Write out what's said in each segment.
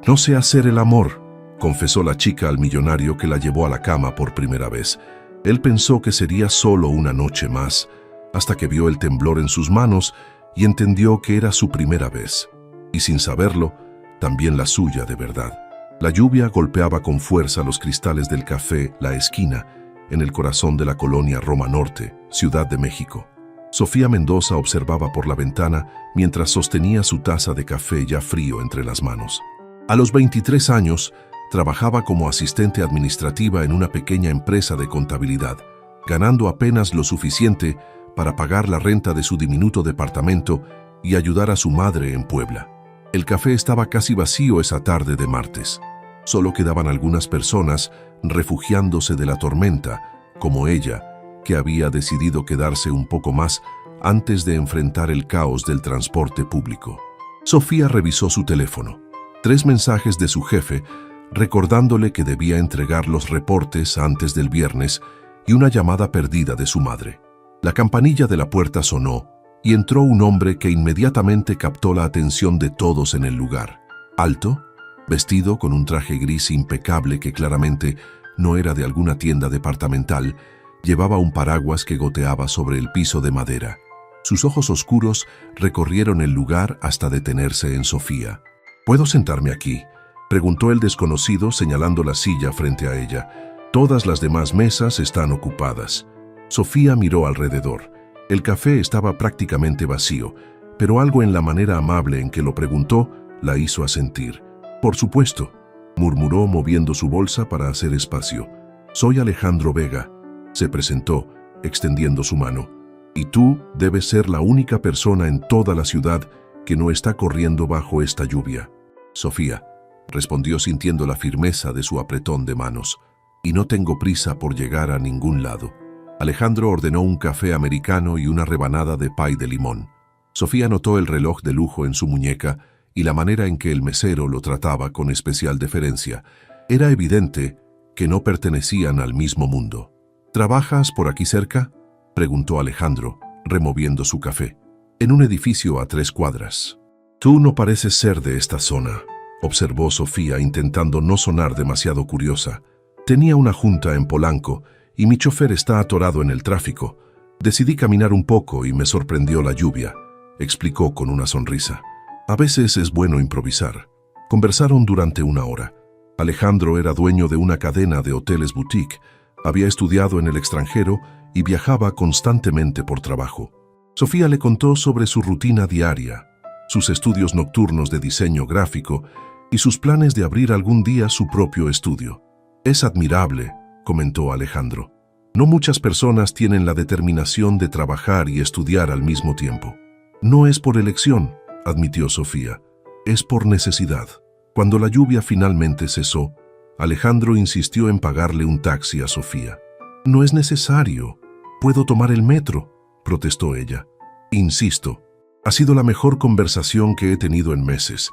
No sé hacer el amor, confesó la chica al millonario que la llevó a la cama por primera vez. Él pensó que sería solo una noche más, hasta que vio el temblor en sus manos y entendió que era su primera vez. Y sin saberlo, también la suya de verdad. La lluvia golpeaba con fuerza los cristales del café La Esquina, en el corazón de la colonia Roma Norte, Ciudad de México. Sofía Mendoza observaba por la ventana mientras sostenía su taza de café ya frío entre las manos. A los 23 años, trabajaba como asistente administrativa en una pequeña empresa de contabilidad, ganando apenas lo suficiente para pagar la renta de su diminuto departamento y ayudar a su madre en Puebla. El café estaba casi vacío esa tarde de martes. Solo quedaban algunas personas refugiándose de la tormenta, como ella, que había decidido quedarse un poco más antes de enfrentar el caos del transporte público. Sofía revisó su teléfono. 3 mensajes de su jefe recordándole que debía entregar los reportes antes del viernes y una llamada perdida de su madre. La campanilla de la puerta sonó y entró un hombre que inmediatamente captó la atención de todos en el lugar. Alto, vestido con un traje gris impecable que claramente no era de alguna tienda departamental, llevaba un paraguas que goteaba sobre el piso de madera. Sus ojos oscuros recorrieron el lugar hasta detenerse en Sofía. ¿Puedo sentarme aquí?, preguntó el desconocido señalando la silla frente a ella. Todas las demás mesas están ocupadas. Sofía miró alrededor. El café estaba prácticamente vacío, pero algo en la manera amable en que lo preguntó la hizo asentir. Por supuesto, murmuró moviendo su bolsa para hacer espacio. Soy Alejandro Vega, se presentó, extendiendo su mano. Y tú debes ser la única persona en toda la ciudad que no está corriendo bajo esta lluvia. Sofía, respondió sintiendo la firmeza de su apretón de manos. Y no tengo prisa por llegar a ningún lado. Alejandro ordenó un café americano y una rebanada de pay de limón. Sofía notó el reloj de lujo en su muñeca y la manera en que el mesero lo trataba con especial deferencia. Era evidente que no pertenecían al mismo mundo. ¿Trabajas por aquí cerca?, preguntó Alejandro, removiendo su café. En un edificio a 3 cuadras. Tú no pareces ser de esta zona, observó Sofía intentando no sonar demasiado curiosa. Tenía una junta en Polanco y mi chofer está atorado en el tráfico. Decidí caminar un poco y me sorprendió la lluvia, explicó con una sonrisa. A veces es bueno improvisar. Conversaron durante 1 hora. Alejandro era dueño de una cadena de hoteles boutique, había estudiado en el extranjero y viajaba constantemente por trabajo. Sofía le contó sobre su rutina diaria, sus estudios nocturnos de diseño gráfico y sus planes de abrir algún día su propio estudio. Es admirable, comentó Alejandro. No muchas personas tienen la determinación de trabajar y estudiar al mismo tiempo. No es por elección, admitió Sofía, es por necesidad. Cuando la lluvia finalmente cesó, Alejandro insistió en pagarle un taxi a Sofía. No es necesario, puedo tomar el metro, protestó ella. Insisto, ha sido la mejor conversación que he tenido en meses,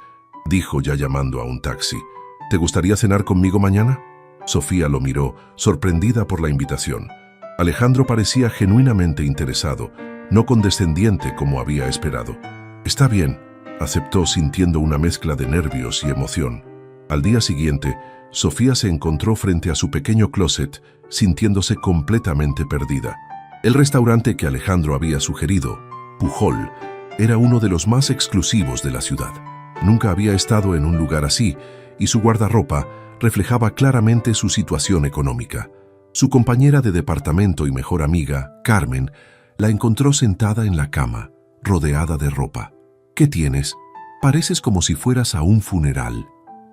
dijo ya llamando a un taxi. ¿Te gustaría cenar conmigo mañana? Sofía lo miró, sorprendida por la invitación. Alejandro parecía genuinamente interesado, no condescendiente como había esperado. Está bien, aceptó sintiendo una mezcla de nervios y emoción. Al día siguiente, Sofía se encontró frente a su pequeño closet, sintiéndose completamente perdida. El restaurante que Alejandro había sugerido, Pujol, era uno de los más exclusivos de la ciudad. Nunca había estado en un lugar así, y su guardarropa reflejaba claramente su situación económica. Su compañera de departamento y mejor amiga, Carmen, la encontró sentada en la cama, rodeada de ropa. ¿Qué tienes? Pareces como si fueras a un funeral,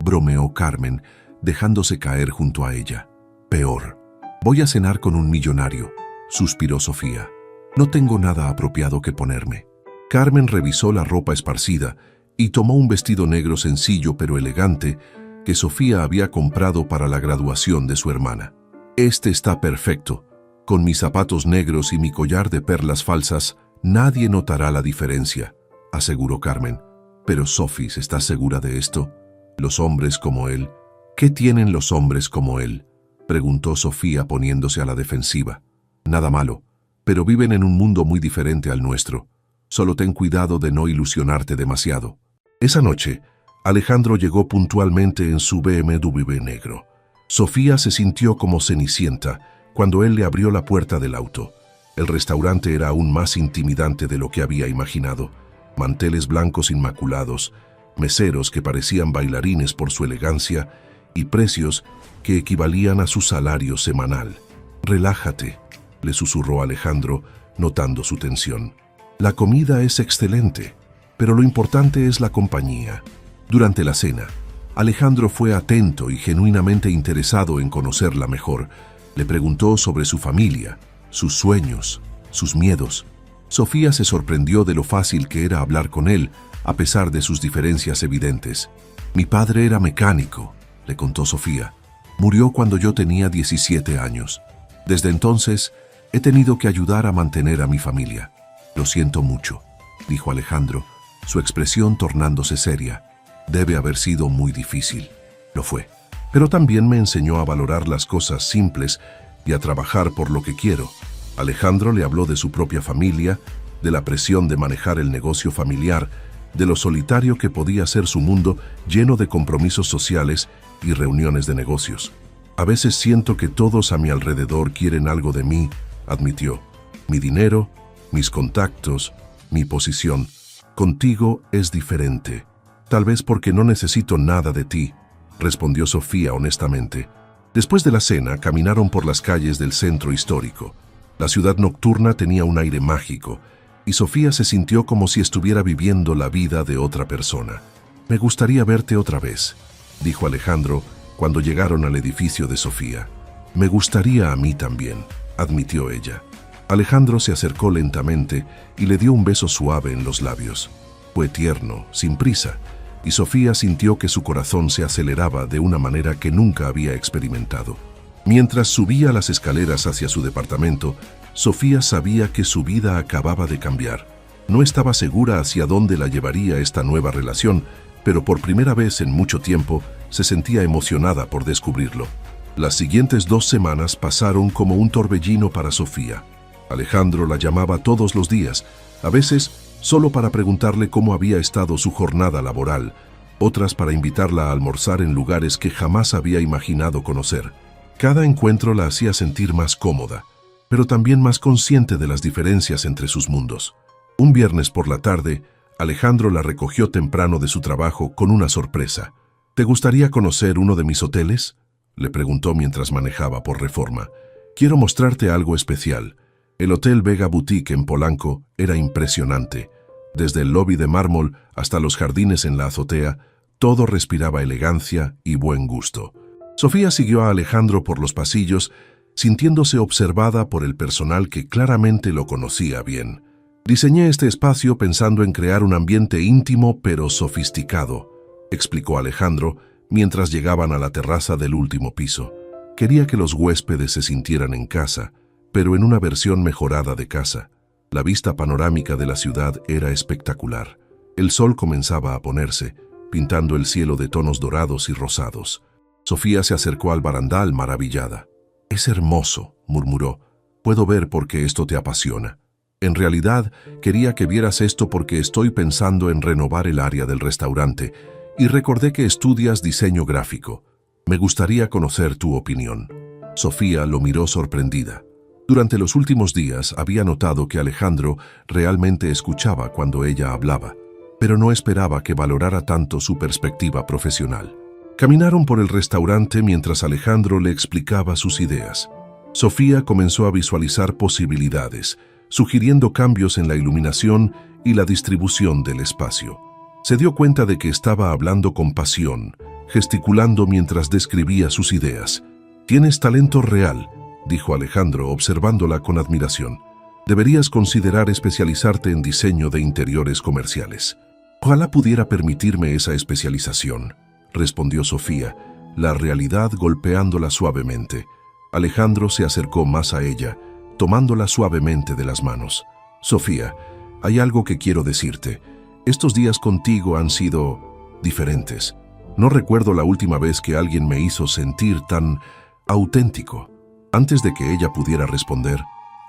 bromeó Carmen, dejándose caer junto a ella. Peor. Voy a cenar con un millonario, suspiró Sofía. No tengo nada apropiado que ponerme. Carmen revisó la ropa esparcida y tomó un vestido negro sencillo pero elegante que Sofía había comprado para la graduación de su hermana. Este está perfecto. Con mis zapatos negros y mi collar de perlas falsas, nadie notará la diferencia, aseguró Carmen. Pero Sophie, ¿estás segura de esto? Los hombres como él. ¿Qué tienen los hombres como él?, preguntó Sofía poniéndose a la defensiva. Nada malo, pero viven en un mundo muy diferente al nuestro. Solo ten cuidado de no ilusionarte demasiado. Esa noche, Alejandro llegó puntualmente en su BMW negro. Sofía se sintió como Cenicienta cuando él le abrió la puerta del auto. El restaurante era aún más intimidante de lo que había imaginado. Manteles blancos inmaculados, meseros que parecían bailarines por su elegancia y precios que equivalían a su salario semanal. «Relájate», le susurró Alejandro, notando su tensión. «La comida es excelente, pero lo importante es la compañía». Durante la cena, Alejandro fue atento y genuinamente interesado en conocerla mejor. Le preguntó sobre su familia, sus sueños, sus miedos. Sofía se sorprendió de lo fácil que era hablar con él, a pesar de sus diferencias evidentes. «Mi padre era mecánico», le contó Sofía. «Murió cuando yo tenía 17 años. Desde entonces, he tenido que ayudar a mantener a mi familia». «Lo siento mucho», dijo Alejandro, su expresión tornándose seria. «Debe haber sido muy difícil». «Lo fue, pero también me enseñó a valorar las cosas simples y a trabajar por lo que quiero». Alejandro le habló de su propia familia, de la presión de manejar el negocio familiar, de lo solitario que podía ser su mundo lleno de compromisos sociales y reuniones de negocios. «A veces siento que todos a mi alrededor quieren algo de mí», admitió. «Mi dinero, mis contactos, mi posición. Contigo es diferente. Tal vez porque no necesito nada de ti», respondió Sofía honestamente. Después de la cena, caminaron por las calles del centro histórico. La ciudad nocturna tenía un aire mágico, y Sofía se sintió como si estuviera viviendo la vida de otra persona. «Me gustaría verte otra vez», dijo Alejandro cuando llegaron al edificio de Sofía. «Me gustaría a mí también», admitió ella. Alejandro se acercó lentamente y le dio un beso suave en los labios. Fue tierno, sin prisa, y Sofía sintió que su corazón se aceleraba de una manera que nunca había experimentado. Mientras subía las escaleras hacia su departamento, Sofía sabía que su vida acababa de cambiar. No estaba segura hacia dónde la llevaría esta nueva relación, pero por primera vez en mucho tiempo se sentía emocionada por descubrirlo. Las siguientes 2 semanas pasaron como un torbellino para Sofía. Alejandro la llamaba todos los días, a veces solo para preguntarle cómo había estado su jornada laboral, otras para invitarla a almorzar en lugares que jamás había imaginado conocer. Cada encuentro la hacía sentir más cómoda, pero también más consciente de las diferencias entre sus mundos. Un viernes por la tarde, Alejandro la recogió temprano de su trabajo con una sorpresa. «¿Te gustaría conocer uno de mis hoteles?», le preguntó mientras manejaba por Reforma. «Quiero mostrarte algo especial». El Hotel Vega Boutique en Polanco era impresionante. Desde el lobby de mármol hasta los jardines en la azotea, todo respiraba elegancia y buen gusto. Sofía siguió a Alejandro por los pasillos, sintiéndose observada por el personal que claramente lo conocía bien. «Diseñé este espacio pensando en crear un ambiente íntimo pero sofisticado», explicó Alejandro mientras llegaban a la terraza del último piso. «Quería que los huéspedes se sintieran en casa, pero en una versión mejorada de casa». La vista panorámica de la ciudad era espectacular. El sol comenzaba a ponerse, pintando el cielo de tonos dorados y rosados. Sofía se acercó al barandal maravillada. «Es hermoso», murmuró. «Puedo ver por qué esto te apasiona. En realidad, quería que vieras esto porque estoy pensando en renovar el área del restaurante y recordé que estudias diseño gráfico. Me gustaría conocer tu opinión». Sofía lo miró sorprendida. Durante los últimos días había notado que Alejandro realmente escuchaba cuando ella hablaba, pero no esperaba que valorara tanto su perspectiva profesional. Caminaron por el restaurante mientras Alejandro le explicaba sus ideas. Sofía comenzó a visualizar posibilidades, sugiriendo cambios en la iluminación y la distribución del espacio. Se dio cuenta de que estaba hablando con pasión, gesticulando mientras describía sus ideas. «Tienes talento real», dijo Alejandro observándola con admiración. «Deberías considerar especializarte en diseño de interiores comerciales». «Ojalá pudiera permitirme esa especialización», respondió Sofía, la realidad golpeándola suavemente. Alejandro se acercó más a ella, tomándola suavemente de las manos. «Sofía, hay algo que quiero decirte. Estos días contigo han sido diferentes. No recuerdo la última vez que alguien me hizo sentir tan auténtico». Antes de que ella pudiera responder,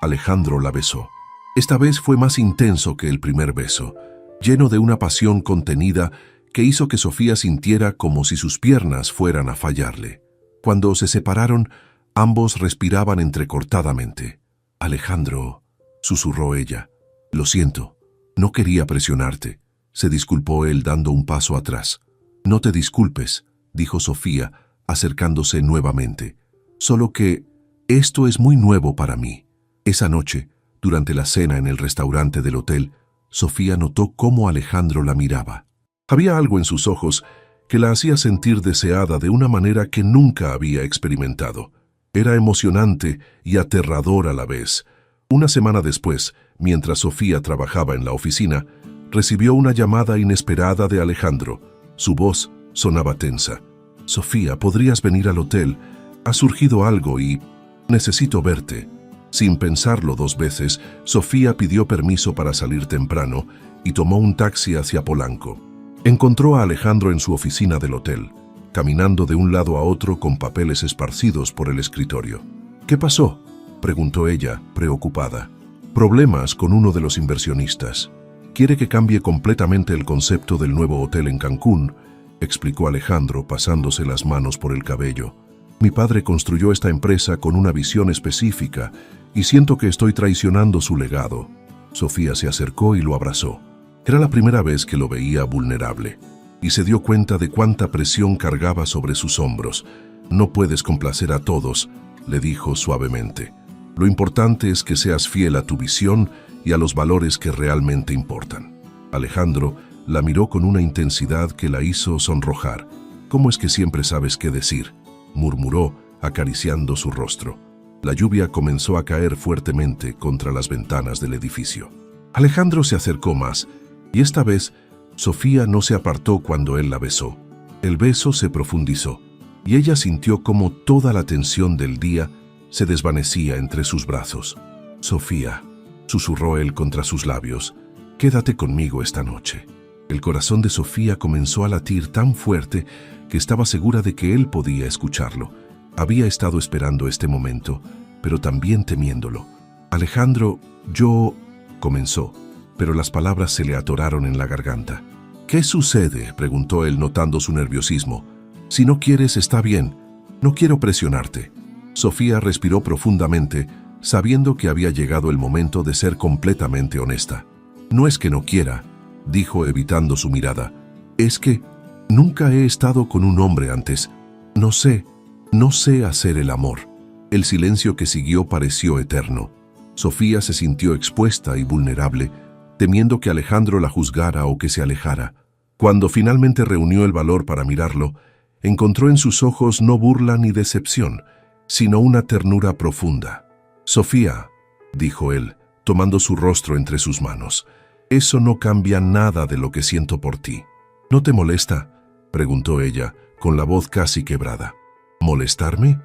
Alejandro la besó. Esta vez fue más intenso que el primer beso, lleno de una pasión contenida que hizo que Sofía sintiera como si sus piernas fueran a fallarle. Cuando se separaron, ambos respiraban entrecortadamente. «Alejandro», susurró ella. «Lo siento, no quería presionarte», se disculpó él dando un paso atrás. «No te disculpes», dijo Sofía, acercándose nuevamente. «Solo que esto es muy nuevo para mí». Esa noche, durante la cena en el restaurante del hotel, Sofía notó cómo Alejandro la miraba. Había algo en sus ojos que la hacía sentir deseada de una manera que nunca había experimentado. Era emocionante y aterrador a la vez. Una semana después, mientras Sofía trabajaba en la oficina, recibió una llamada inesperada de Alejandro. Su voz sonaba tensa. «Sofía, ¿podrías venir al hotel? Ha surgido algo y necesito verte». Sin pensarlo 2 veces, Sofía pidió permiso para salir temprano y tomó un taxi hacia Polanco. Encontró a Alejandro en su oficina del hotel, caminando de un lado a otro con papeles esparcidos por el escritorio. «¿Qué pasó?», preguntó ella, preocupada. «Problemas con uno de los inversionistas. Quiere que cambie completamente el concepto del nuevo hotel en Cancún», explicó Alejandro pasándose las manos por el cabello. «Mi padre construyó esta empresa con una visión específica y siento que estoy traicionando su legado». Sofía se acercó y lo abrazó. Era la primera vez que lo veía vulnerable y se dio cuenta de cuánta presión cargaba sobre sus hombros. «No puedes complacer a todos», le dijo suavemente. «Lo importante es que seas fiel a tu visión y a los valores que realmente importan». Alejandro la miró con una intensidad que la hizo sonrojar. «¿Cómo es que siempre sabes qué decir?», murmuró, acariciando su rostro. La lluvia comenzó a caer fuertemente contra las ventanas del edificio. Alejandro se acercó más, y esta vez Sofía no se apartó cuando él la besó. El beso se profundizó, y ella sintió como toda la tensión del día se desvanecía entre sus brazos. «Sofía», susurró él contra sus labios, «quédate conmigo esta noche». El corazón de Sofía comenzó a latir tan fuerte que estaba segura de que él podía escucharlo. Había estado esperando este momento, pero también temiéndolo. «Alejandro, yo…», comenzó, pero las palabras se le atoraron en la garganta. «¿Qué sucede?», preguntó él notando su nerviosismo. «Si no quieres, está bien. No quiero presionarte». Sofía respiró profundamente, sabiendo que había llegado el momento de ser completamente honesta. «No es que no quiera», dijo evitando su mirada. «Es que nunca he estado con un hombre antes. No sé hacer el amor». El silencio que siguió pareció eterno. Sofía se sintió expuesta y vulnerable, temiendo que Alejandro la juzgara o que se alejara. Cuando finalmente reunió el valor para mirarlo, encontró en sus ojos no burla ni decepción, sino una ternura profunda. «Sofía», dijo él, tomando su rostro entre sus manos, «eso no cambia nada de lo que siento por ti». «¿No te molesta?», preguntó ella, con la voz casi quebrada. «¿Molestarme?».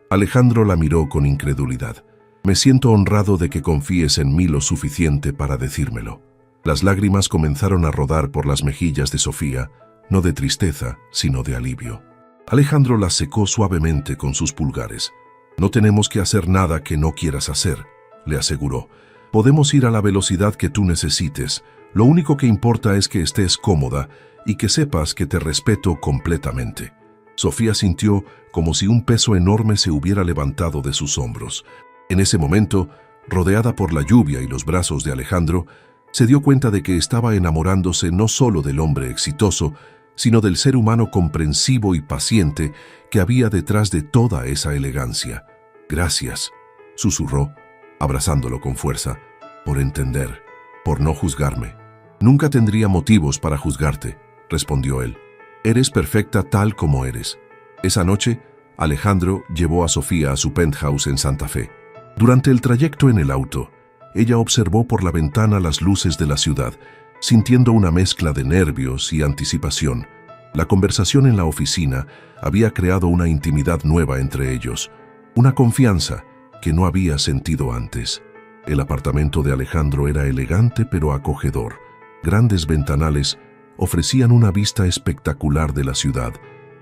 Alejandro la miró con incredulidad. «Me siento honrado de que confíes en mí lo suficiente para decírmelo». Las lágrimas comenzaron a rodar por las mejillas de Sofía, no de tristeza, sino de alivio. Alejandro las secó suavemente con sus pulgares. «No tenemos que hacer nada que no quieras hacer», le aseguró. «Podemos ir a la velocidad que tú necesites. Lo único que importa es que estés cómoda y que sepas que te respeto completamente». Sofía sintió como si un peso enorme se hubiera levantado de sus hombros. En ese momento, rodeada por la lluvia y los brazos de Alejandro, se dio cuenta de que estaba enamorándose no solo del hombre exitoso, sino del ser humano comprensivo y paciente que había detrás de toda esa elegancia. «Gracias», susurró, abrazándolo con fuerza, «por entender, por no juzgarme». «Nunca tendría motivos para juzgarte», respondió él. «Eres perfecta tal como eres». Esa noche, Alejandro llevó a Sofía a su penthouse en Santa Fe. Durante el trayecto en el auto, ella observó por la ventana las luces de la ciudad, sintiendo una mezcla de nervios y anticipación. La conversación en la oficina había creado una intimidad nueva entre ellos, una confianza que no había sentido antes. El apartamento de Alejandro era elegante pero acogedor. Grandes ventanales ofrecían una vista espectacular de la ciudad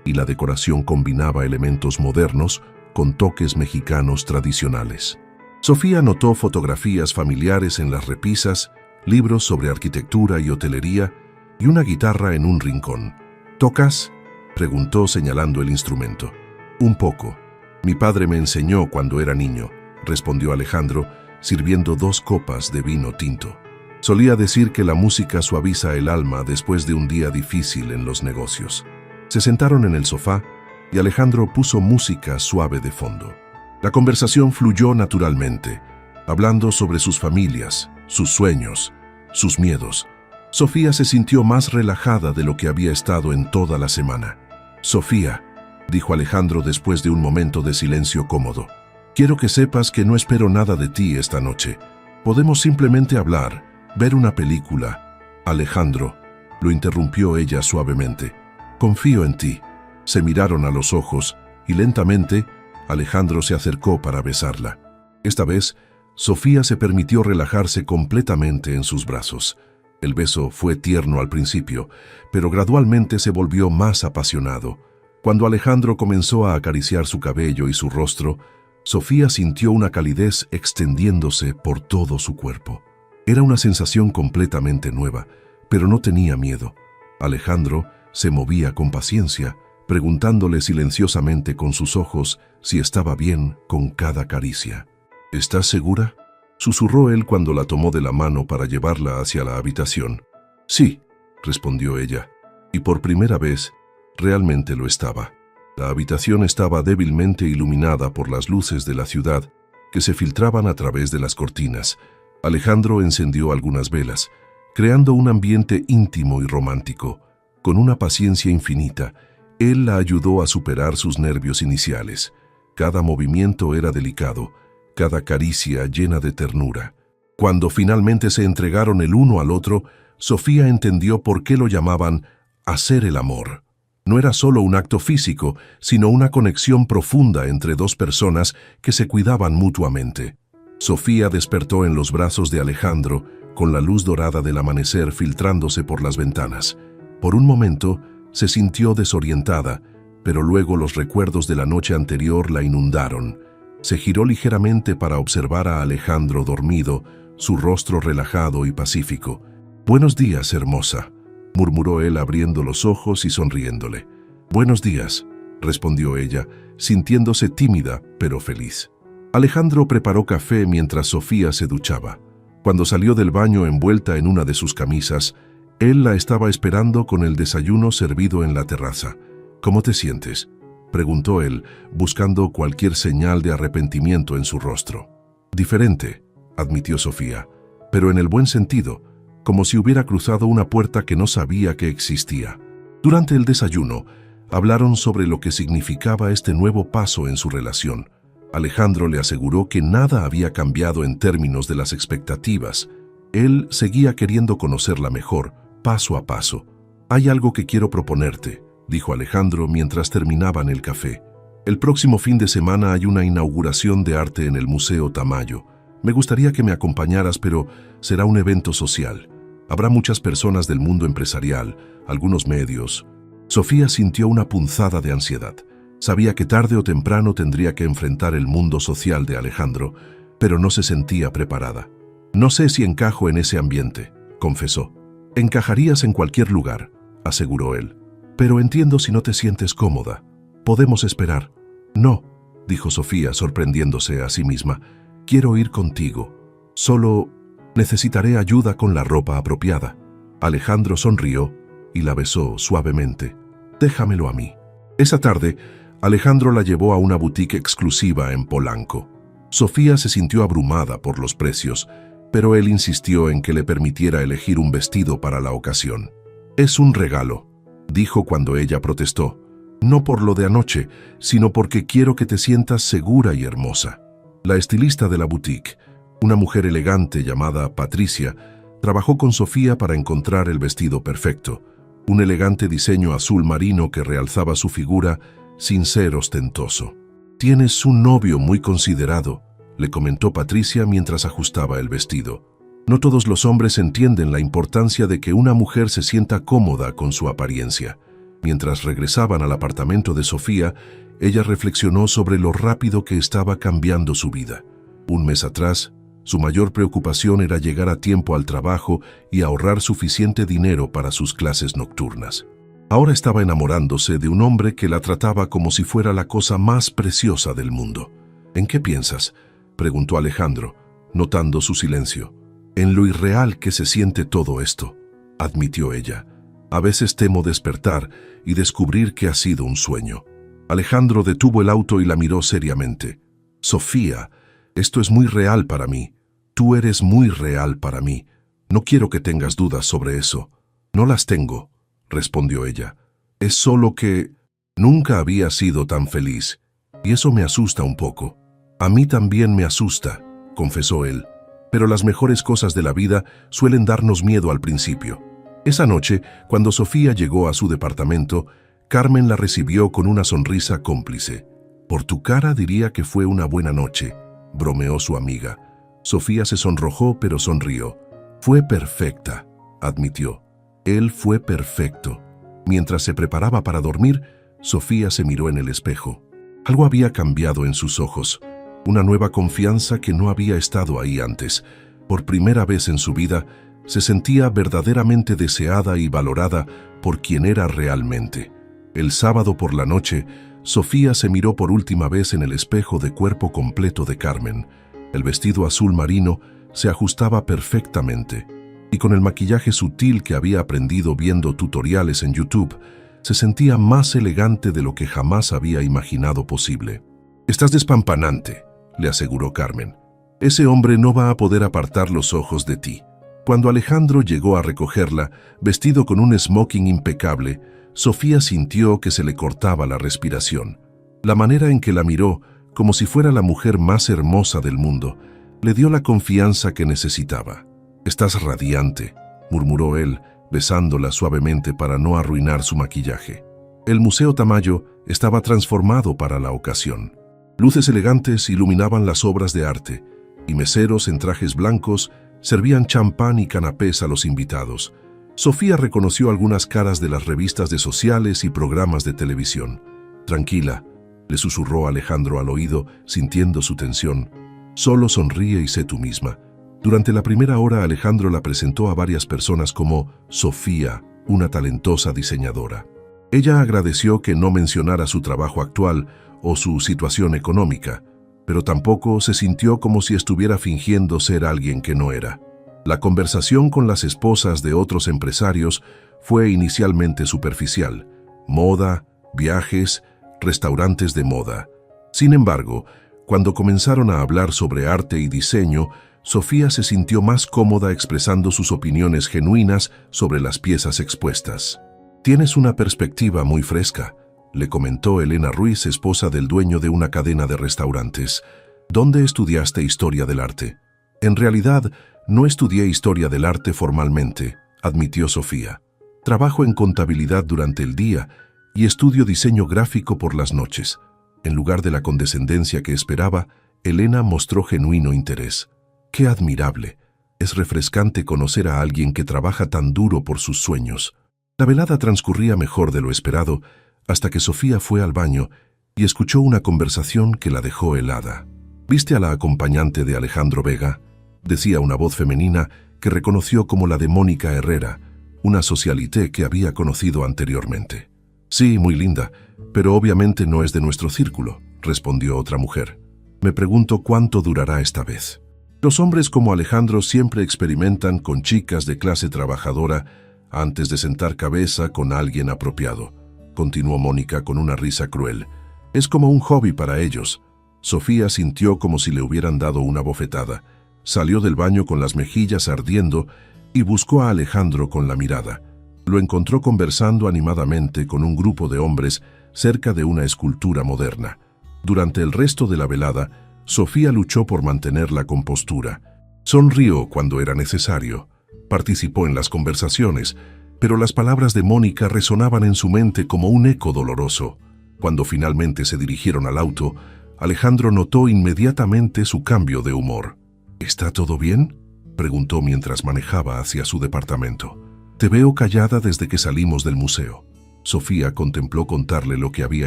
y la decoración combinaba elementos modernos con toques mexicanos tradicionales. Sofía notó fotografías familiares en las repisas, libros sobre arquitectura y hotelería y una guitarra en un rincón. ¿Tocas?, preguntó señalando el instrumento. Un poco. Mi padre me enseñó cuando era niño, respondió Alejandro, sirviendo 2 copas de vino tinto. Solía decir que la música suaviza el alma después de un día difícil en los negocios. Se sentaron en el sofá y Alejandro puso música suave de fondo. La conversación fluyó naturalmente, hablando sobre sus familias, sus sueños, sus miedos. Sofía se sintió más relajada de lo que había estado en toda la semana. «Sofía», dijo Alejandro después de un momento de silencio cómodo, «quiero que sepas que no espero nada de ti esta noche. Podemos simplemente hablar, ver una película». «Alejandro», lo interrumpió ella suavemente, «confío en ti». Se miraron a los ojos y lentamente Alejandro se acercó para besarla. Esta vez, Sofía se permitió relajarse completamente en sus brazos. El beso fue tierno al principio, pero gradualmente se volvió más apasionado. Cuando Alejandro comenzó a acariciar su cabello y su rostro, Sofía sintió una calidez extendiéndose por todo su cuerpo. Era una sensación completamente nueva, pero no tenía miedo. Alejandro se movía con paciencia, preguntándole silenciosamente con sus ojos si estaba bien con cada caricia. «¿Estás segura?», susurró él cuando la tomó de la mano para llevarla hacia la habitación. «Sí», respondió ella, y por primera vez realmente lo estaba. La habitación estaba débilmente iluminada por las luces de la ciudad que se filtraban a través de las cortinas. Alejandro encendió algunas velas, creando un ambiente íntimo y romántico. Con una paciencia infinita, él la ayudó a superar sus nervios iniciales. Cada movimiento era delicado, cada caricia llena de ternura. Cuando finalmente se entregaron el uno al otro, Sofía entendió por qué lo llamaban hacer el amor. No era solo un acto físico, sino una conexión profunda entre 2 personas que se cuidaban mutuamente. Sofía despertó en los brazos de Alejandro, con la luz dorada del amanecer filtrándose por las ventanas. Por un momento, se sintió desorientada, pero luego los recuerdos de la noche anterior la inundaron. Se giró ligeramente para observar a Alejandro dormido, su rostro relajado y pacífico. «Buenos días, hermosa», murmuró él abriendo los ojos y sonriéndole. «Buenos días», respondió ella, sintiéndose tímida pero feliz. Alejandro preparó café mientras Sofía se duchaba. Cuando salió del baño envuelta en una de sus camisas, él la estaba esperando con el desayuno servido en la terraza. «¿Cómo te sientes?», preguntó él, buscando cualquier señal de arrepentimiento en su rostro. «Diferente», admitió Sofía, pero en el buen sentido, como si hubiera cruzado una puerta que no sabía que existía. Durante el desayuno, hablaron sobre lo que significaba este nuevo paso en su relación. Alejandro le aseguró que nada había cambiado en términos de las expectativas. Él seguía queriendo conocerla mejor, paso a paso. «Hay algo que quiero proponerte», dijo Alejandro mientras terminaban el café. «El próximo fin de semana hay una inauguración de arte en el Museo Tamayo. Me gustaría que me acompañaras, pero será un evento social. Habrá muchas personas del mundo empresarial, algunos medios». Sofía sintió una punzada de ansiedad. Sabía que tarde o temprano tendría que enfrentar el mundo social de Alejandro, pero no se sentía preparada. «No sé si encajo en ese ambiente», confesó. «Encajarías en cualquier lugar», aseguró él. «Pero entiendo si no te sientes cómoda. Podemos esperar». «No», dijo Sofía, sorprendiéndose a sí misma. «Quiero ir contigo. Solo necesitaré ayuda con la ropa apropiada». Alejandro sonrió y la besó suavemente. «Déjamelo a mí». Esa tarde, Alejandro la llevó a una boutique exclusiva en Polanco. Sofía se sintió abrumada por los precios, pero él insistió en que le permitiera elegir un vestido para la ocasión. «Es un regalo», dijo cuando ella protestó. «No por lo de anoche, sino porque quiero que te sientas segura y hermosa». La estilista de la boutique, una mujer elegante llamada Patricia, trabajó con Sofía para encontrar el vestido perfecto, un elegante diseño azul marino que realzaba su figura sin ser ostentoso. «Tienes un novio muy considerado», le comentó Patricia mientras ajustaba el vestido. «No todos los hombres entienden la importancia de que una mujer se sienta cómoda con su apariencia». Mientras regresaban al apartamento de Sofía, ella reflexionó sobre lo rápido que estaba cambiando su vida. Un mes atrás, su mayor preocupación era llegar a tiempo al trabajo y ahorrar suficiente dinero para sus clases nocturnas. Ahora estaba enamorándose de un hombre que la trataba como si fuera la cosa más preciosa del mundo. ¿En qué piensas?, preguntó Alejandro, notando su silencio. En lo irreal que se siente todo esto, admitió ella. A veces temo despertar y descubrir que ha sido un sueño. Alejandro detuvo el auto y la miró seriamente. Sofía, esto es muy real para mí. Tú eres muy real para mí. No quiero que tengas dudas sobre eso. No las tengo, respondió ella. Es solo que nunca había sido tan feliz, y eso me asusta un poco. A mí también me asusta, confesó él, pero las mejores cosas de la vida suelen darnos miedo al principio. Esa noche, cuando Sofía llegó a su departamento, Carmen la recibió con una sonrisa cómplice. Por tu cara diría que fue una buena noche, bromeó su amiga. Sofía se sonrojó pero sonrió. Fue perfecta, admitió. Él fue perfecto. Mientras se preparaba para dormir, Sofía se miró en el espejo. Algo había cambiado en sus ojos, una nueva confianza que no había estado ahí antes. Por primera vez en su vida, se sentía verdaderamente deseada y valorada por quien era realmente. El sábado por la noche, Sofía se miró por última vez en el espejo de cuerpo completo de Carmen. El vestido azul marino se ajustaba perfectamente, y con el maquillaje sutil que había aprendido viendo tutoriales en YouTube, se sentía más elegante de lo que jamás había imaginado posible. «Estás despampanante», le aseguró Carmen. «Ese hombre no va a poder apartar los ojos de ti». Cuando Alejandro llegó a recogerla, vestido con un smoking impecable, Sofía sintió que se le cortaba la respiración. La manera en que la miró, como si fuera la mujer más hermosa del mundo, le dio la confianza que necesitaba. «Estás radiante», murmuró él, besándola suavemente para no arruinar su maquillaje. El Museo Tamayo estaba transformado para la ocasión. Luces elegantes iluminaban las obras de arte, y meseros en trajes blancos servían champán y canapés a los invitados. Sofía reconoció algunas caras de las revistas de sociales y programas de televisión. «Tranquila», le susurró Alejandro al oído, sintiendo su tensión. «Solo sonríe y sé tú misma». Durante la primera hora, Alejandro la presentó a varias personas como Sofía, una talentosa diseñadora. Ella agradeció que no mencionara su trabajo actual o su situación económica, pero tampoco se sintió como si estuviera fingiendo ser alguien que no era. La conversación con las esposas de otros empresarios fue inicialmente superficial: moda, viajes, restaurantes de moda. Sin embargo, cuando comenzaron a hablar sobre arte y diseño, Sofía se sintió más cómoda expresando sus opiniones genuinas sobre las piezas expuestas. «Tienes una perspectiva muy fresca», le comentó Elena Ruiz, esposa del dueño de una cadena de restaurantes. «¿Dónde estudiaste historia del arte?» «En realidad, no estudié historia del arte formalmente», admitió Sofía. «Trabajo en contabilidad durante el día y estudio diseño gráfico por las noches». En lugar de la condescendencia que esperaba, Elena mostró genuino interés. «Qué admirable. Es refrescante conocer a alguien que trabaja tan duro por sus sueños». La velada transcurría mejor de lo esperado, hasta que Sofía fue al baño y escuchó una conversación que la dejó helada. «¿Viste a la acompañante de Alejandro Vega?», decía una voz femenina que reconoció como la de Mónica Herrera, una socialité que había conocido anteriormente. «Sí, muy linda, pero obviamente no es de nuestro círculo», respondió otra mujer. «Me pregunto cuánto durará esta vez». Los hombres como Alejandro siempre experimentan con chicas de clase trabajadora antes de sentar cabeza con alguien apropiado, continuó Mónica con una risa cruel. «Es como un hobby para ellos». Sofía sintió como si le hubieran dado una bofetada. Salió del baño con las mejillas ardiendo y buscó a Alejandro con la mirada. Lo encontró conversando animadamente con un grupo de hombres cerca de una escultura moderna. Durante el resto de la velada, Sofía luchó por mantener la compostura. Sonrió cuando era necesario. Participó en las conversaciones, pero las palabras de Mónica resonaban en su mente como un eco doloroso. Cuando finalmente se dirigieron al auto, Alejandro notó inmediatamente su cambio de humor. «¿Está todo bien?», preguntó mientras manejaba hacia su departamento. «Te veo callada desde que salimos del museo». Sofía contempló contarle lo que había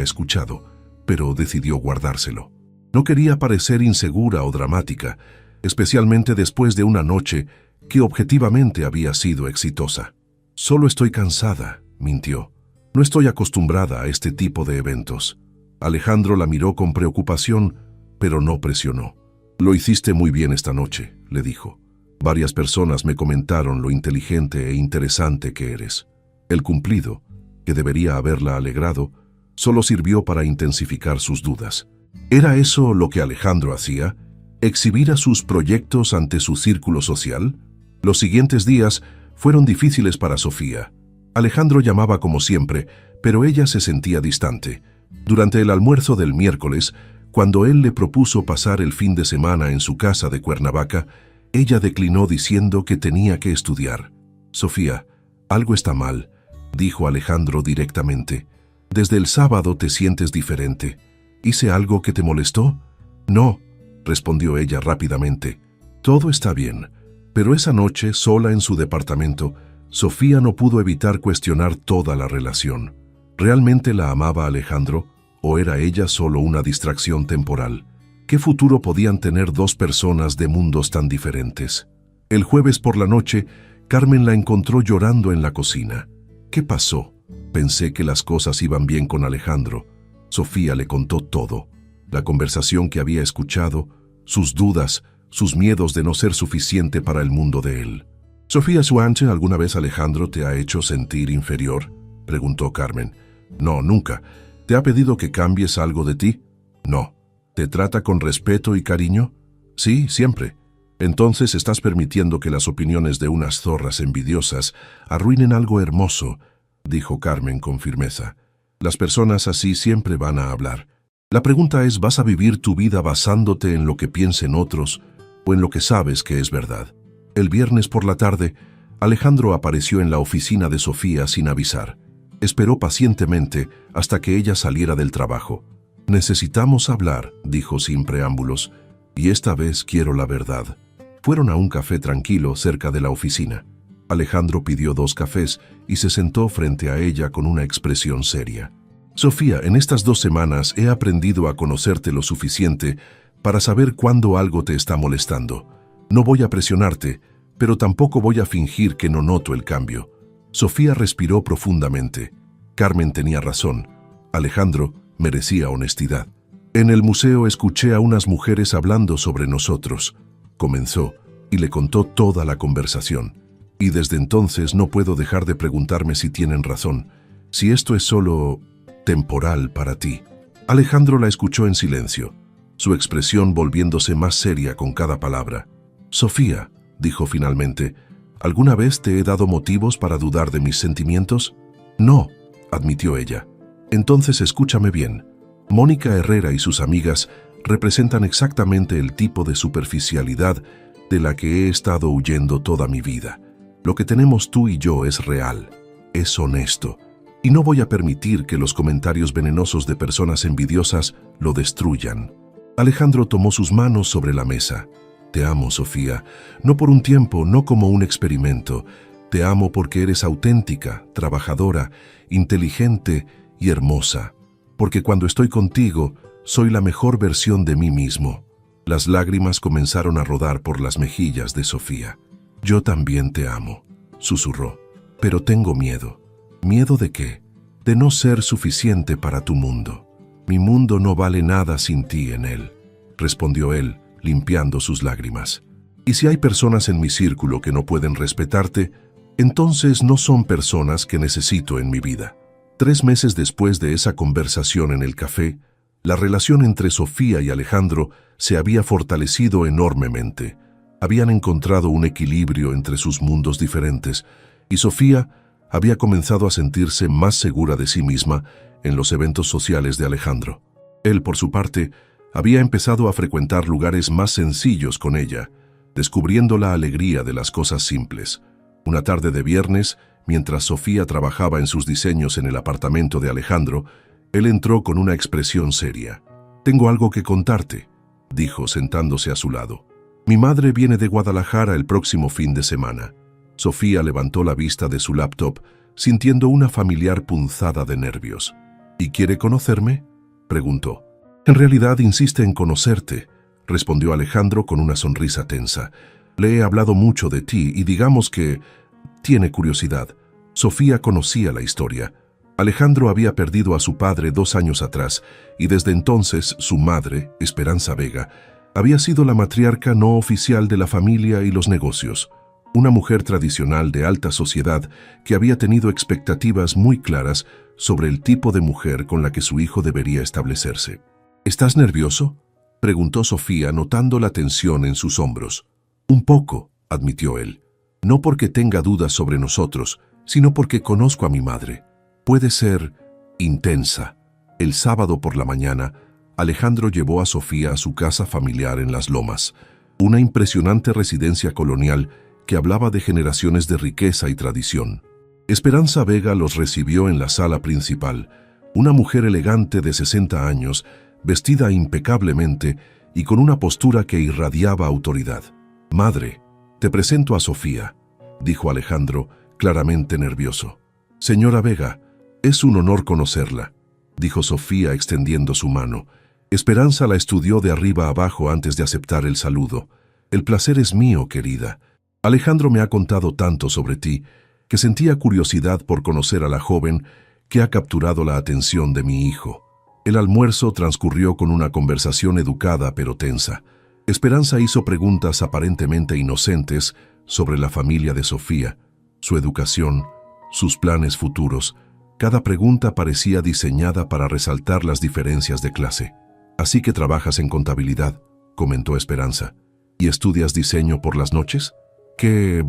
escuchado, pero decidió guardárselo. No quería parecer insegura o dramática, especialmente después de una noche que objetivamente había sido exitosa. «Solo estoy cansada», mintió. No estoy acostumbrada a este tipo de eventos. Alejandro la miró con preocupación, pero no presionó. Lo hiciste muy bien esta noche, le dijo. Varias personas me comentaron lo inteligente e interesante que eres. El cumplido, que debería haberla alegrado, solo sirvió para intensificar sus dudas. ¿Era eso lo que Alejandro hacía? ¿Exhibir a sus proyectos ante su círculo social? Los siguientes días fueron difíciles para Sofía. Alejandro llamaba como siempre, pero ella se sentía distante. Durante el almuerzo del miércoles, cuando él le propuso pasar el fin de semana en su casa de Cuernavaca, ella declinó diciendo que tenía que estudiar. «Sofía, algo está mal», dijo Alejandro directamente. «Desde el sábado te sientes diferente. ¿Hice algo que te molestó?» «No», respondió ella rápidamente. «Todo está bien». Pero esa noche, sola en su departamento, Sofía no pudo evitar cuestionar toda la relación. ¿Realmente la amaba Alejandro o era ella solo una distracción temporal? ¿Qué futuro podían tener dos personas de mundos tan diferentes? El jueves por la noche, Carmen la encontró llorando en la cocina. ¿Qué pasó? Pensé que las cosas iban bien con Alejandro. Sofía le contó todo. La conversación que había escuchado, sus dudas, sus miedos de no ser suficiente para el mundo de él. «Sofía Suanche, ¿alguna vez Alejandro te ha hecho sentir inferior?», preguntó Carmen. «No, nunca. ¿Te ha pedido que cambies algo de ti?». «No». «¿Te trata con respeto y cariño?». «Sí, siempre». «Entonces estás permitiendo que las opiniones de unas zorras envidiosas arruinen algo hermoso», dijo Carmen con firmeza. «Las personas así siempre van a hablar. La pregunta es, ¿vas a vivir tu vida basándote en lo que piensen otros o en lo que sabes que es verdad?». El viernes por la tarde, Alejandro apareció en la oficina de Sofía sin avisar. Esperó pacientemente hasta que ella saliera del trabajo. «Necesitamos hablar», dijo sin preámbulos, «y esta vez quiero la verdad». Fueron a un café tranquilo cerca de la oficina. Alejandro pidió 2 cafés y se sentó frente a ella con una expresión seria. «Sofía, en estas 2 semanas he aprendido a conocerte lo suficiente para saber cuándo algo te está molestando. No voy a presionarte, pero tampoco voy a fingir que no noto el cambio». Sofía respiró profundamente. Carmen tenía razón. Alejandro merecía honestidad. «En el museo escuché a unas mujeres hablando sobre nosotros», comenzó, y le contó toda la conversación. «Y desde entonces no puedo dejar de preguntarme si tienen razón, si esto es solo temporal para ti». Alejandro la escuchó en silencio, su expresión volviéndose más seria con cada palabra. «Sofía», dijo finalmente, «¿alguna vez te he dado motivos para dudar de mis sentimientos?». «No», admitió ella. «Entonces escúchame bien. Mónica Herrera y sus amigas representan exactamente el tipo de superficialidad de la que he estado huyendo toda mi vida. Lo que tenemos tú y yo es real, es honesto, y no voy a permitir que los comentarios venenosos de personas envidiosas lo destruyan». Alejandro tomó sus manos sobre la mesa. «Te amo, Sofía, no por un tiempo, no como un experimento. Te amo porque eres auténtica, trabajadora, inteligente y hermosa. Porque cuando estoy contigo, soy la mejor versión de mí mismo». Las lágrimas comenzaron a rodar por las mejillas de Sofía. «Yo también te amo», susurró, «pero tengo miedo». «¿Miedo de qué?». «De no ser suficiente para tu mundo. Mi mundo no vale nada sin ti en él», respondió él, limpiando sus lágrimas. «Y si hay personas en mi círculo que no pueden respetarte, entonces no son personas que necesito en mi vida». 3 meses después de esa conversación en el café, la relación entre Sofía y Alejandro se había fortalecido enormemente. Habían encontrado un equilibrio entre sus mundos diferentes, y Sofía había comenzado a sentirse más segura de sí misma en los eventos sociales de Alejandro. Él, por su parte, había empezado a frecuentar lugares más sencillos con ella, descubriendo la alegría de las cosas simples. Una tarde de viernes, mientras Sofía trabajaba en sus diseños en el apartamento de Alejandro, él entró con una expresión seria. «Tengo algo que contarte», dijo sentándose a su lado. «Mi madre viene de Guadalajara el próximo fin de semana». Sofía levantó la vista de su laptop, sintiendo una familiar punzada de nervios. «¿Y quiere conocerme?», preguntó. «En realidad insiste en conocerte», respondió Alejandro con una sonrisa tensa. «Le he hablado mucho de ti y digamos que tiene curiosidad». Sofía conocía la historia. Alejandro había perdido a su padre 2 años atrás y desde entonces su madre, Esperanza Vega, había sido la matriarca no oficial de la familia y los negocios. Una mujer tradicional de alta sociedad que había tenido expectativas muy claras sobre el tipo de mujer con la que su hijo debería establecerse. ¿Estás nervioso?, preguntó Sofía notando la tensión en sus hombros. Un poco, admitió él. No porque tenga dudas sobre nosotros, sino porque conozco a mi madre. Puede ser intensa. El sábado por la mañana, Alejandro llevó a Sofía a su casa familiar en Las Lomas, una impresionante residencia colonial que hablaba de generaciones de riqueza y tradición. Esperanza Vega los recibió en la sala principal, una mujer elegante de 60 años, vestida impecablemente y con una postura que irradiaba autoridad. «Madre, te presento a Sofía», dijo Alejandro, claramente nervioso. «Señora Vega, es un honor conocerla», dijo Sofía extendiendo su mano. Esperanza la estudió de arriba abajo antes de aceptar el saludo. «El placer es mío, querida. Alejandro me ha contado tanto sobre ti que sentía curiosidad por conocer a la joven que ha capturado la atención de mi hijo». El almuerzo transcurrió con una conversación educada pero tensa. Esperanza hizo preguntas aparentemente inocentes sobre la familia de Sofía, su educación, sus planes futuros. Cada pregunta parecía diseñada para resaltar las diferencias de clase. «Así que trabajas en contabilidad», comentó Esperanza. «¿Y estudias diseño por las noches?» «Qué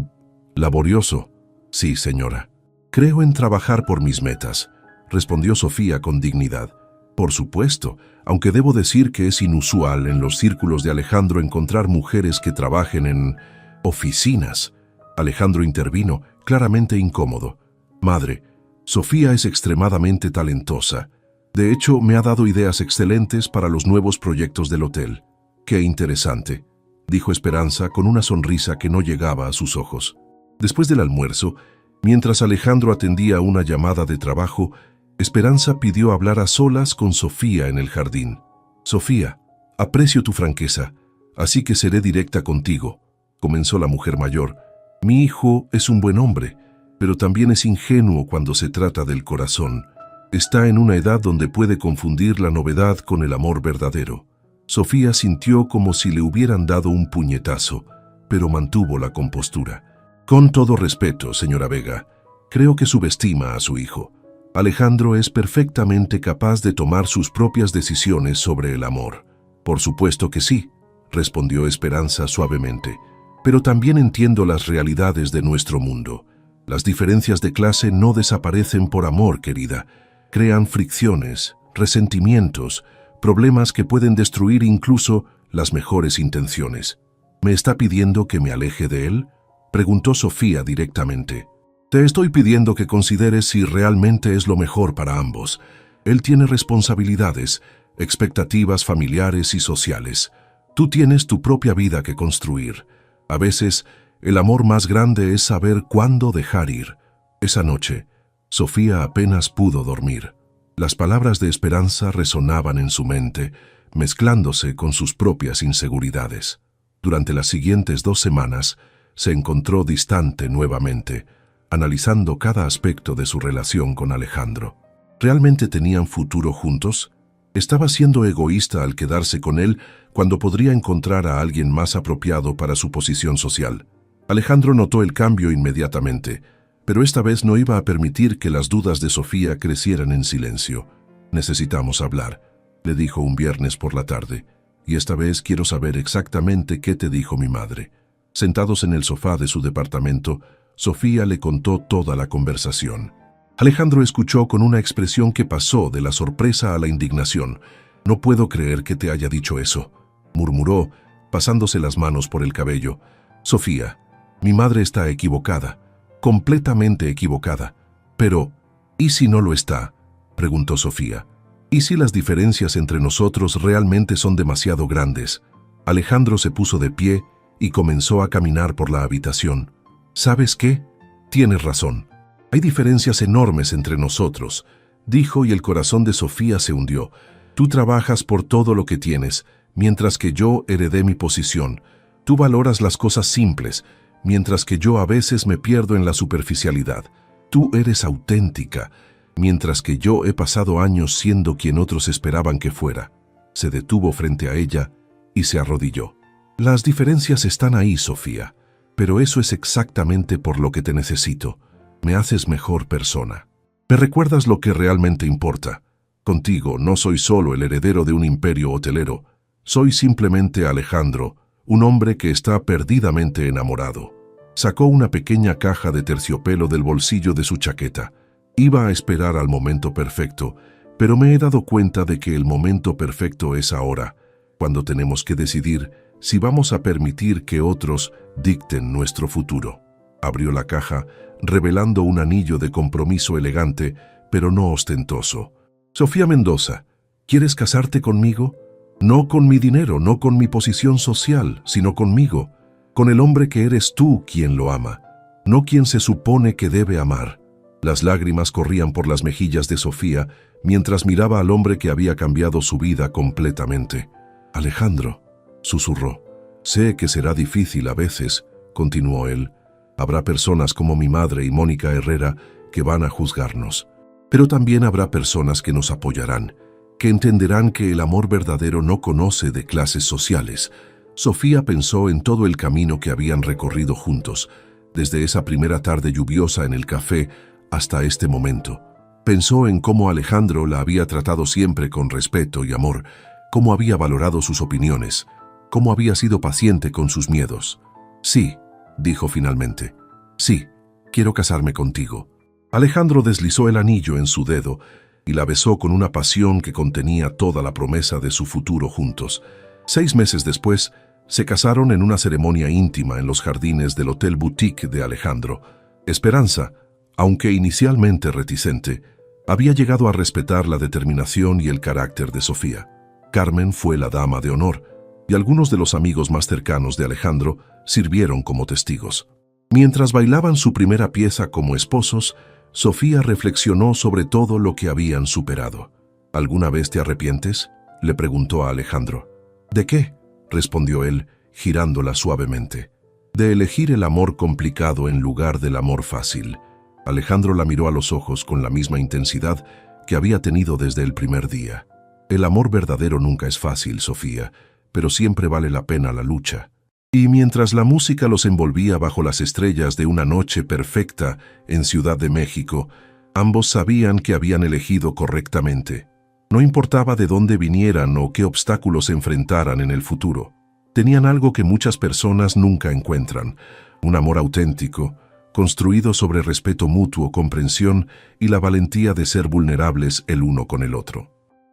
laborioso». «Sí, señora. Creo en trabajar por mis metas», respondió Sofía con dignidad. «Por supuesto, aunque debo decir que es inusual en los círculos de Alejandro encontrar mujeres que trabajen en oficinas». Alejandro intervino, claramente incómodo. «Madre, Sofía es extremadamente talentosa. De hecho, me ha dado ideas excelentes para los nuevos proyectos del hotel». «Qué interesante», dijo Esperanza con una sonrisa que no llegaba a sus ojos. Después del almuerzo, mientras Alejandro atendía una llamada de trabajo, Esperanza pidió hablar a solas con Sofía en el jardín. «Sofía, aprecio tu franqueza, así que seré directa contigo», comenzó la mujer mayor. «Mi hijo es un buen hombre, pero también es ingenuo cuando se trata del corazón. Está en una edad donde puede confundir la novedad con el amor verdadero». Sofía sintió como si le hubieran dado un puñetazo, pero mantuvo la compostura. «Con todo respeto, señora Vega, creo que subestima a su hijo. Alejandro es perfectamente capaz de tomar sus propias decisiones sobre el amor». «Por supuesto que sí», respondió Esperanza suavemente. «Pero también entiendo las realidades de nuestro mundo. Las diferencias de clase no desaparecen por amor, querida. Crean fricciones, resentimientos, problemas que pueden destruir incluso las mejores intenciones». «¿Me está pidiendo que me aleje de él?», preguntó Sofía directamente. «Te estoy pidiendo que consideres si realmente es lo mejor para ambos. Él tiene responsabilidades, expectativas familiares y sociales. Tú tienes tu propia vida que construir. A veces, el amor más grande es saber cuándo dejar ir». Esa noche, Sofía apenas pudo dormir. Las palabras de Esperanza resonaban en su mente, mezclándose con sus propias inseguridades. Durante las siguientes 2 semanas, se encontró distante nuevamente, analizando cada aspecto de su relación con Alejandro. ¿Realmente tenían futuro juntos? ¿Estaba siendo egoísta al quedarse con él cuando podría encontrar a alguien más apropiado para su posición social? Alejandro notó el cambio inmediatamente, pero esta vez no iba a permitir que las dudas de Sofía crecieran en silencio. «Necesitamos hablar», le dijo un viernes por la tarde, «y esta vez quiero saber exactamente qué te dijo mi madre». Sentados en el sofá de su departamento, Sofía le contó toda la conversación. Alejandro escuchó con una expresión que pasó de la sorpresa a la indignación. «No puedo creer que te haya dicho eso», murmuró, pasándose las manos por el cabello. «Sofía, mi madre está equivocada, completamente equivocada». «Pero, ¿y si no lo está?», preguntó Sofía. «¿Y si las diferencias entre nosotros realmente son demasiado grandes?». Alejandro se puso de pie y comenzó a caminar por la habitación. «¿Sabes qué? Tienes razón. Hay diferencias enormes entre nosotros», dijo, y el corazón de Sofía se hundió. «Tú trabajas por todo lo que tienes, mientras que yo heredé mi posición. Tú valoras las cosas simples, mientras que yo a veces me pierdo en la superficialidad. Tú eres auténtica. mientras que yo he pasado años siendo quien otros esperaban que fuera. Se detuvo frente a ella y se arrodilló. Las diferencias están ahí, Sofía, pero eso es exactamente por lo que te necesito. Me haces mejor persona. Me recuerdas lo que realmente importa. Contigo no soy solo el heredero de un imperio hotelero. Soy simplemente Alejandro, un hombre que está perdidamente enamorado. Sacó una pequeña caja de terciopelo del bolsillo de su chaqueta. Iba a esperar al momento perfecto, pero me he dado cuenta de que el momento perfecto es ahora, cuando tenemos que decidir si vamos a permitir que otros dicten nuestro futuro. Abrió la caja, revelando un anillo de compromiso elegante, pero no ostentoso. Sofía Mendoza, ¿quieres casarte conmigo? No con mi dinero, no con mi posición social, sino conmigo, con el hombre que eres tú quien lo ama, no quien se supone que debe amar. Las lágrimas corrían por las mejillas de Sofía mientras miraba al hombre que había cambiado su vida completamente. Alejandro, susurró. Sé que será difícil a veces, continuó él. Habrá personas como mi madre y Mónica Herrera que van a juzgarnos. Pero también habrá personas que nos apoyarán, que entenderán que el amor verdadero no conoce de clases sociales. Sofía pensó en todo el camino que habían recorrido juntos, desde esa primera tarde lluviosa en el café hasta este momento. Pensó en cómo Alejandro la había tratado siempre con respeto y amor, cómo había valorado sus opiniones, cómo había sido paciente con sus miedos. Sí, dijo finalmente. Sí, quiero casarme contigo. Alejandro deslizó el anillo en su dedo y la besó con una pasión que contenía toda la promesa de su futuro juntos. 6 meses después, se casaron en una ceremonia íntima en los jardines del Hotel Boutique de Alejandro. Esperanza, aunque inicialmente reticente, había llegado a respetar la determinación y el carácter de Sofía. Carmen fue la dama de honor, y algunos de los amigos más cercanos de Alejandro sirvieron como testigos. Mientras bailaban su primera pieza como esposos, Sofía reflexionó sobre todo lo que habían superado. ¿Alguna vez te arrepientes?, le preguntó a Alejandro. ¿De qué?, respondió él, girándola suavemente. De elegir el amor complicado en lugar del amor fácil. Alejandro la miró a los ojos con la misma intensidad que había tenido desde el primer día. El amor verdadero nunca es fácil, Sofía, pero siempre vale la pena la lucha. Y mientras la música los envolvía bajo las estrellas de una noche perfecta en Ciudad de México, ambos sabían que habían elegido correctamente. No importaba de dónde vinieran o qué obstáculos enfrentaran en el futuro. Tenían algo que muchas personas nunca encuentran: un amor auténtico, construido sobre respeto mutuo, comprensión y la valentía de ser vulnerables el uno con el otro.